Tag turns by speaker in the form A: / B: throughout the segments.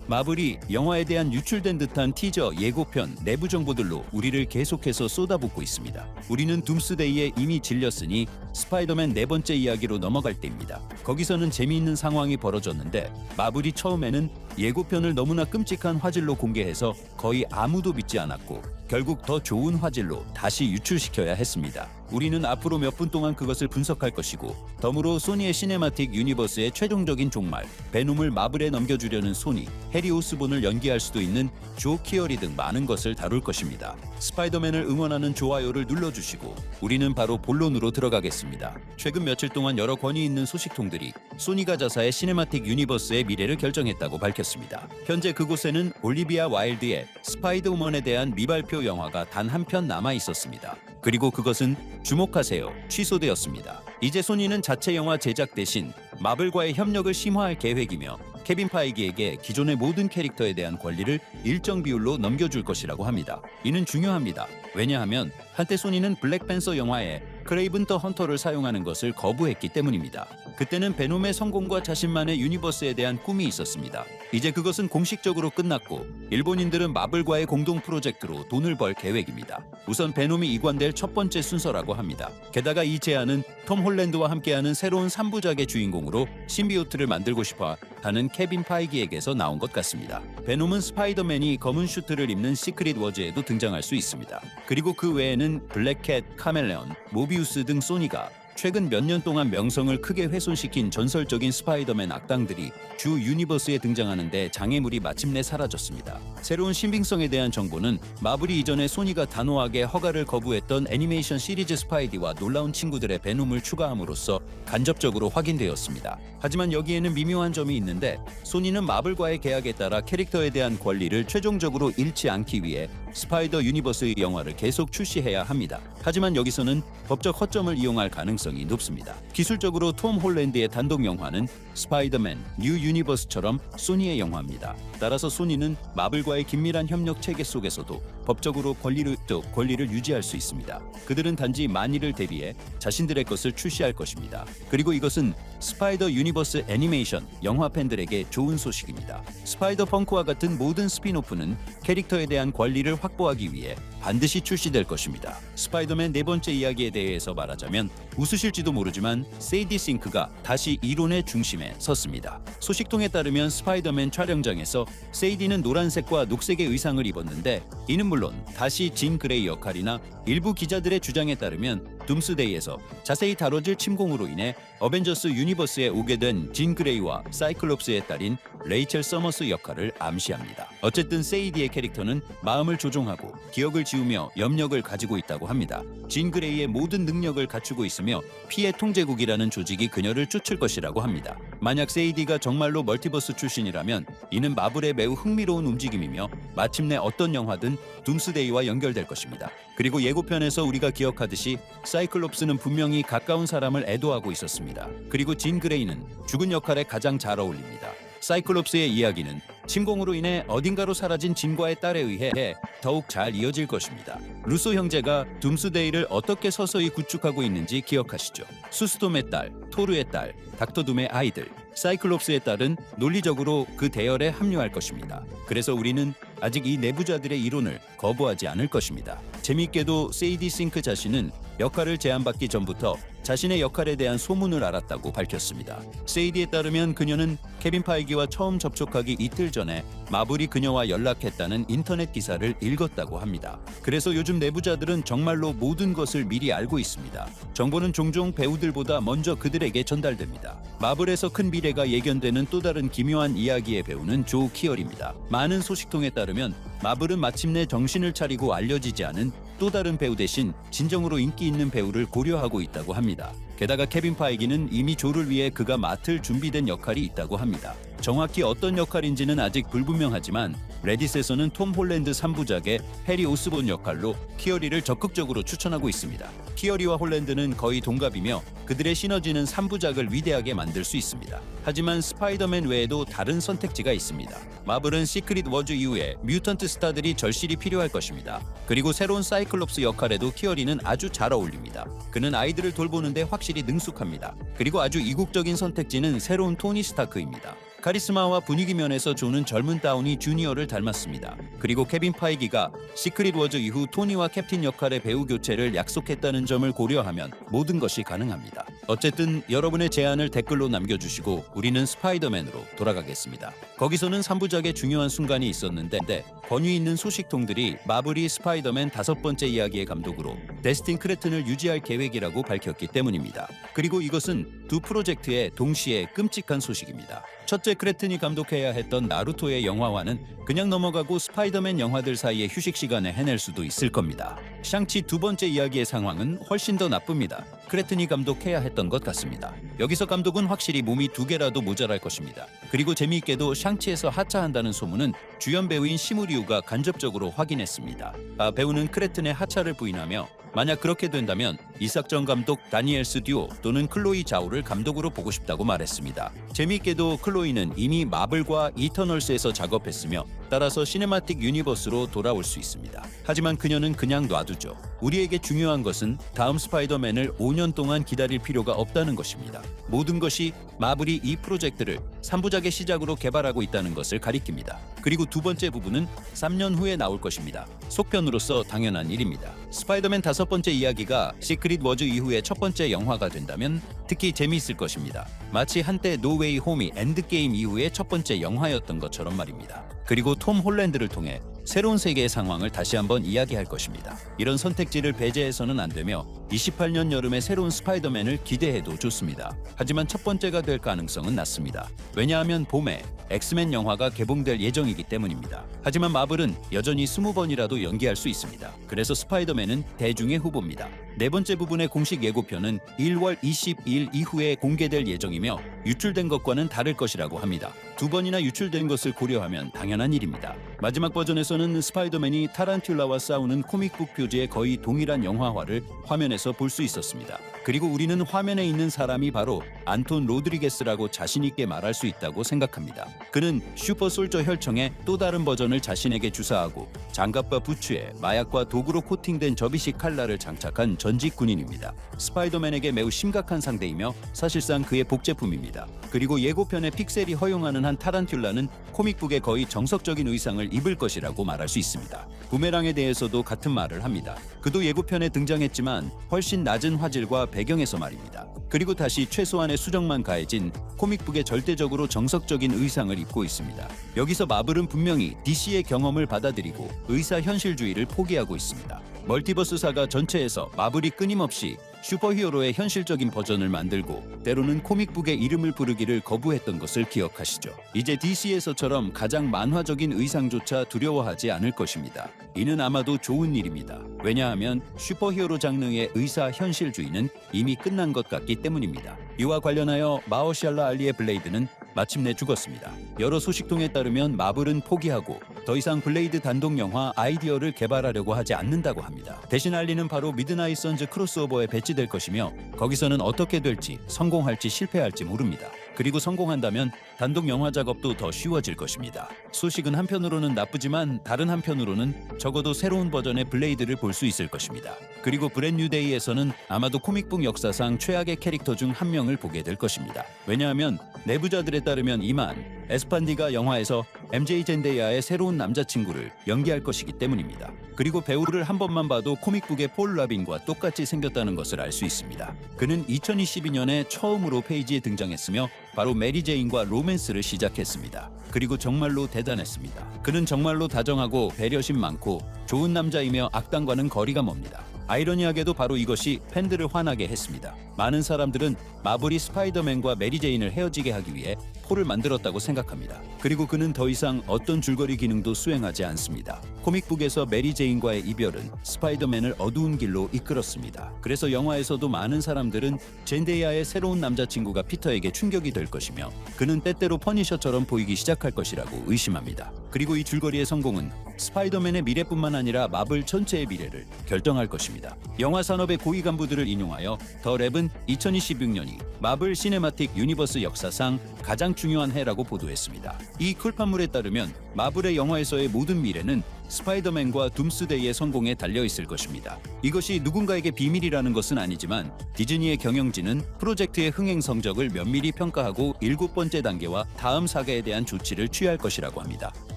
A: 마블이 영화에 대한 유출된 듯한 티저, 예고편, 내부 정보들로 우리를 계속해서 쏟아붓고 있습니다. 우리는 둠스데이에 이미 질렸으니 스파이더맨 네 번째 이야기로 넘어갈 때입니다. 거기서는 재미있는 상황이 벌어졌는데 마블이 처음에는 예고편을 너무나 끔찍한 화질로 공개해서 거의 아무도 믿지 않았고 결국 더 좋은 화질로 다시 유출시켜야 했습니다. 우리는 앞으로 몇 분 동안 그것을 분석할 것이고 덤으로 소니의 시네마틱 유니버스의 최종적인 종말, 베놈을 마블에 넘겨주려는 소니, 해리 오스본을 연기할 수도 있는 조 키어리 등 많은 것을 다룰 것입니다. 스파이더맨을 응원하는 좋아요를 눌러주시고 우리는 바로 본론으로 들어가겠습니다. 최근 며칠 동안 여러 권위 있는 소식통들이 소니가 자사의 시네마틱 유니버스의 미래를 결정했다고 밝혔습니다. 현재 그곳에는 올리비아 와일드의 스파이더우먼에 대한 미발표 영화가 단 한 편 남아 있었습니다. 그리고 그것은 주목하세요, 취소되었습니다. 이제 소니는 자체 영화 제작 대신 마블과의 협력을 심화할 계획이며 케빈 파이기에게 기존의 모든 캐릭터에 대한 권리를 일정 비율로 넘겨줄 것이라고 합니다. 이는 중요합니다. 왜냐하면 한때 소니는 블랙팬서 영화에 크레이븐 더 헌터를 사용하는 것을 거부했기 때문입니다. 그때는 베놈의 성공과 자신만의 유니버스에 대한 꿈이 있었습니다. 이제 그것은 공식적으로 끝났고 일본인들은 마블과의 공동 프로젝트로 돈을 벌 계획입니다. 우선 베놈이 이관될 첫 번째 순서라고 합니다. 게다가 이 제안은 톰 홀랜드와 함께하는 새로운 3부작의 주인공으로 신비오트를 만들고 싶어 하는 케빈 파이기에게서 나온 것 같습니다. 베놈은 스파이더맨이 검은 슈트를 입는 시크릿 워즈에도 등장할 수 있습니다. 그리고 그 외에는 블랙캣, 카멜레온, 모비우스 등 소니가 최근 몇 년 동안 명성을 크게 훼손시킨 전설적인 스파이더맨 악당들이 주 유니버스에 등장하는데 장애물이 마침내 사라졌습니다. 새로운 신빙성에 대한 정보는 마블이 이전에 소니가 단호하게 허가를 거부했던 애니메이션 시리즈 스파이디와 놀라운 친구들의 베놈을 추가함으로써 간접적으로 확인되었습니다. 하지만 여기에는 미묘한 점이 있는데 소니는 마블과의 계약에 따라 캐릭터에 대한 권리를 최종적으로 잃지 않기 위해 스파이더 유니버스의 영화를 계속 출시해야 합니다. 하지만 여기서는 법적 허점을 이용할 가능성이 높습니다. 기술적으로 톰 홀랜드의 단독 영화는 스파이더맨 뉴 유니버스처럼 소니의 영화입니다. 따라서 소니는 마블과의 긴밀한 협력 체계 속에서도 법적으로 권리를 유지할 수 있습니다. 그들은 단지 만일을 대비해 자신들의 것을 출시할 것입니다. 그리고 이것은 스파이더 유니버스 애니메이션 영화 팬들에게 좋은 소식입니다. 스파이더 펑크와 같은 모든 스핀오프는 캐릭터에 대한 권리를 확보하기 위해 반드시 출시될 것입니다. 스파이더맨 네 번째 이야기에 대해서 말하자면 웃으실지도 모르지만 세이디 싱크가 다시 이론의 중심에 섰습니다. 소식통에 따르면 스파이더맨 촬영장에서 세이디는 노란색과 녹색의 의상을 입었는데 이는 물론 다시 진 그레이 역할이나 일부 기자들의 주장에 따르면 둠스데이에서 자세히 다뤄질 침공으로 인해 어벤져스 유니버스에 오게 된 진 그레이와 사이클롭스의 딸인 레이첼 서머스 역할을 암시합니다. 어쨌든 세이디의 캐릭터는 마음을 조종하고 기억을 지우며 염력을 가지고 있다고 합니다. 진 그레이의 모든 능력을 갖추고 있으며 피해 통제국이라는 조직이 그녀를 쫓을 것이라고 합니다. 만약 세이디가 정말로 멀티버스 출신이라면 이는 마블의 매우 흥미로운 움직임이며 마침내 어떤 영화든 둠스데이와 연결될 것입니다. 그리고 예고편에서 우리가 기억하듯이 사이클롭스는 분명히 가까운 사람을 애도하고 있었습니다. 그리고 진 그레이는 죽은 역할에 가장 잘 어울립니다. 사이클롭스의 이야기는 침공으로 인해 어딘가로 사라진 진과의 딸에 의해 더욱 잘 이어질 것입니다. 루소 형제가 둠스데이를 어떻게 서서히 구축하고 있는지 기억하시죠? 수스톰의 딸, 토르의 딸, 닥터둠의 아이들, 사이클롭스의 딸은 논리적으로 그 대열에 합류할 것입니다. 그래서 우리는 아직 이 내부자들의 이론을 거부하지 않을 것입니다. 재미있게도 세이디 싱크 자신은 역할을 제안받기 전부터 자신의 역할에 대한 소문을 알았다고 밝혔습니다. 세이디에 따르면 그녀는 케빈 파이기와 처음 접촉하기 이틀 전에 마블이 그녀와 연락했다는 인터넷 기사를 읽었다고 합니다. 그래서 요즘 내부자들은 정말로 모든 것을 미리 알고 있습니다. 정보는 종종 배우들보다 먼저 그들에게 전달됩니다. 마블에서 큰 미래가 예견되는 또 다른 기묘한 이야기의 배우는 조 키어리입니다. 많은 소식통에 따르면 마블은 마침내 정신을 차리고 알려지지 않은 또 다른 배우 대신 진정으로 인기 있는 배우를 고려하고 있다고 합니다. 게다가 케빈 파이기는 이미 조를 위해 그가 맡을 준비된 역할이 있다고 합니다. 정확히 어떤 역할인지는 아직 불분명하지만 레딧에서는 톰 홀랜드 3부작의 해리 오스본 역할로 키어리를 적극적으로 추천하고 있습니다. 키어리와 홀랜드는 거의 동갑이며 그들의 시너지는 3부작을 위대하게 만들 수 있습니다. 하지만 스파이더맨 외에도 다른 선택지가 있습니다. 마블은 시크릿 워즈 이후에 뮤턴트 스타들이 절실히 필요할 것입니다. 그리고 새로운 사이클롭스 역할에도 키어리는 아주 잘 어울립니다. 그는 아이들을 돌보는데 확실히 능숙합니다. 그리고 아주 이국적인 선택지는 새로운 토니 스타크입니다. 카리스마와 분위기 면에서 조는 젊은 다우니 주니어를 닮았습니다. 그리고 케빈 파이기가 시크릿 워즈 이후 토니와 캡틴 역할의 배우 교체를 약속했다는 점을 고려하면 모든 것이 가능합니다. 어쨌든 여러분의 제안을 댓글로 남겨주시고 우리는 스파이더맨으로 돌아가겠습니다. 거기서는 3부작의 중요한 순간이 있었는데 권위 있는 소식통들이 마블이 스파이더맨 5번째 이야기의 감독으로 데스틴 크레튼을 유지할 계획이라고 밝혔기 때문입니다. 그리고 이것은 두 프로젝트의 동시에 끔찍한 소식입니다. 첫째, 크레튼이 감독해야 했던 나루토의 영화화는 그냥 넘어가고 스파이더맨 영화들 사이의 휴식 시간에 해낼 수도 있을 겁니다. 샹치 2번째 이야기의 상황은 훨씬 더 나쁩니다. 크레튼이 감독해야 했던 것 같습니다. 여기서 감독은 확실히 몸이 2개라도 모자랄 것입니다. 그리고 재미있게도 샹치에서 하차한다는 소문은 주연 배우인 시무리우가 간접적으로 확인했습니다. 배우는 크레튼의 하차를 부인하며 만약 그렇게 된다면 이삭정 감독 다니엘 스듀오 또는 클로이 자오를 감독으로 보고 싶다고 말했습니다. 재미있게도 클로이는 이미 마블과 이터널스에서 작업했으며 따라서 시네마틱 유니버스로 돌아올 수 있습니다. 하지만 그녀는 그냥 놔두죠. 우리에게 중요한 것은 다음 스파이더맨을 5년 동안 기다릴 필요가 없다는 것입니다. 모든 것이 마블이 이 프로젝트를 3부작의 시작으로 개발하고 있다는 것을 가리킵니다. 그리고 두 번째 부분은 3년 후에 나올 것입니다. 속편으로서 당연한 일입니다. 스파이더맨 5번째 이야기가 시크릿 워즈 이후의 첫 번째 영화가 된다면 특히 재미있을 것입니다. 마치 한때 노웨이 홈이 엔드게임 이후의 첫 번째 영화였던 것처럼 말입니다. 그리고 톰 홀랜드를 통해 새로운 세계의 상황을 다시 한번 이야기할 것입니다. 이런 선택지를 배제해서는 안 되며 28년 여름에 새로운 스파이더맨을 기대해도 좋습니다. 하지만 첫 번째가 될 가능성은 낮습니다. 왜냐하면 봄에 엑스맨 영화가 개봉될 예정이기 때문입니다. 하지만 마블은 여전히 20번이라도 연기할 수 있습니다. 그래서 스파이더맨은 대중의 후보입니다. 네 번째 부분의 공식 예고편은 1월 22일 이후에 공개될 예정이며 유출된 것과는 다를 것이라고 합니다. 2번이나 유출된 것을 고려하면 당연한 일입니다. 마지막 버전에서는 스파이더맨이 타란툴라와 싸우는 코믹북 표지의 거의 동일한 영화화를 화면에서 볼 수 있었습니다. 그리고 우리는 화면에 있는 사람이 바로 안톤 로드리게스라고 자신 있게 말할 수 있다고 생각합니다. 그는 슈퍼 솔저 혈청의 또 다른 버전을 자신에게 주사하고 장갑과 부츠에 마약과 도구로 코팅된 접이식 칼날을 장착한 전직 군인입니다. 스파이더맨에게 매우 심각한 상대이며 사실상 그의 복제품입니다. 그리고 예고편의 픽셀이 허용하는 한 타란툴라는 코믹북의 거의 정석적인 의상을 입을 것이라고 말할 수 있습니다. 부메랑에 대해서도 같은 말을 합니다. 그도 예고편에 등장했지만 훨씬 낮은 화질과 배경에서 말입니다. 그리고 다시 최소한의 수정만 가해진 코믹북의 절대적으로 정석적인 의상을 입고 있습니다. 여기서 마블은 분명히 DC의 경험을 받아들이고 의사현실주의를 포기하고 있습니다. 멀티버스사가 전체에서 마블이 끊임없이 슈퍼히어로의 현실적인 버전을 만들고 때로는 코믹북의 이름을 부르기를 거부했던 것을 기억하시죠. 이제 DC에서처럼 가장 만화적인 의상조차 두려워하지 않을 것입니다. 이는 아마도 좋은 일입니다. 왜냐하면 슈퍼히어로 장르의 의사현실주의는 이미 끝난 것 같기 때문입니다. 이와 관련하여 마허샬라 알리의 블레이드는 마침내 죽었습니다. 여러 소식통에 따르면 마블은 포기하고 더 이상 블레이드 단독 영화 아이디어를 개발하려고 하지 않는다고 합니다. 대신 알리는 바로 미드나잇 선즈 크로스오버에 배치될 것이며 거기서는 어떻게 될지 성공할지 실패할지 모릅니다. 그리고 성공한다면 단독 영화 작업도 더 쉬워질 것입니다. 소식은 한편으로는 나쁘지만 다른 한편으로는 적어도 새로운 버전의 블레이드를 볼 수 있을 것입니다. 그리고 브랜뉴데이에서는 아마도 코믹북 역사상 최악의 캐릭터 중 한 명을 보게 될 것입니다. 왜냐하면 내부자들에 따르면 이만 에스판디가 영화에서 MJ 젠데이아의 새로운 남자친구를 연기할 것이기 때문입니다. 그리고 배우를 한 번만 봐도 코믹북의 폴 라빈과 똑같이 생겼다는 것을 알 수 있습니다. 그는 2022년에 처음으로 페이지에 등장했으며 바로 메리 제인과 로맨스를 시작했습니다. 그리고 정말로 대단했습니다. 그는 정말로 다정하고 배려심 많고 좋은 남자이며 악당과는 거리가 멉니다. 아이러니하게도 바로 이것이 팬들을 화나게 했습니다. 많은 사람들은 마블이 스파이더맨과 메리 제인을 헤어지게 하기 위해 폴을 만들었다고 생각합니다. 그리고 그는 더 이상 어떤 줄거리 기능도 수행하지 않습니다. 코믹북에서 메리 제인과의 이별은 스파이더맨을 어두운 길로 이끌었습니다. 그래서 영화에서도 많은 사람들은 젠데이아의 새로운 남자친구가 피터에게 충격이 될 것이며 그는 때때로 퍼니셔처럼 보이기 시작할 것이라고 의심합니다. 그리고 이 줄거리의 성공은 스파이더맨의 미래뿐만 아니라 마블 전체의 미래를 결정할 것입니다. 영화 산업의 고위 간부들을 인용하여 더 랩은 2026년이 마블 시네마틱 유니버스 역사상 가장 중요한 해라고 보도했습니다. 이 쿨판물에 따르면 마블의 영화에서의 모든 미래는 스파이더맨과 둠스데이의 성공에 달려 있을 것입니다. 이것이 누군가에게 비밀이라는 것은 아니지만 디즈니의 경영진은 프로젝트의 흥행 성적을 면밀히 평가하고 7번째 단계와 다음 사계에 대한 조치를 취할 것이라고 합니다.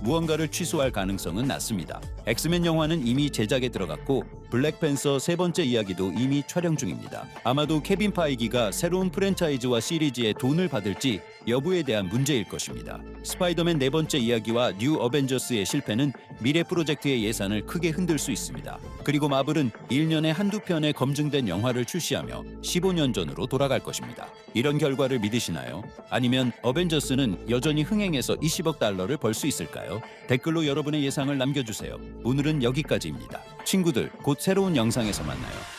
A: 무언가를 취소할 가능성은 낮습니다. 엑스맨 영화는 이미 제작에 들어갔고 블랙팬서 3번째 이야기도 이미 촬영 중입니다. 아마도 케빈 파이기가 새로운 프랜차이즈와 시리즈에 돈을 받을지 여부에 대한 문제일 것입니다. 스파이더맨 4번째 이야기와 뉴 어벤져스의 실패는 미래 프로젝트의 예산을 크게 흔들 수 있습니다. 그리고 마블은 1년에 한두 편의 검증된 영화를 출시하며 15년 전으로 돌아갈 것입니다. 이런 결과를 믿으시나요? 아니면 어벤져스는 여전히 흥행해서 20억 달러를 벌 수 있을까요? 댓글로 여러분의 예상을 남겨주세요. 오늘은 여기까지입니다. 친구들, 곧 새로운 영상에서 만나요.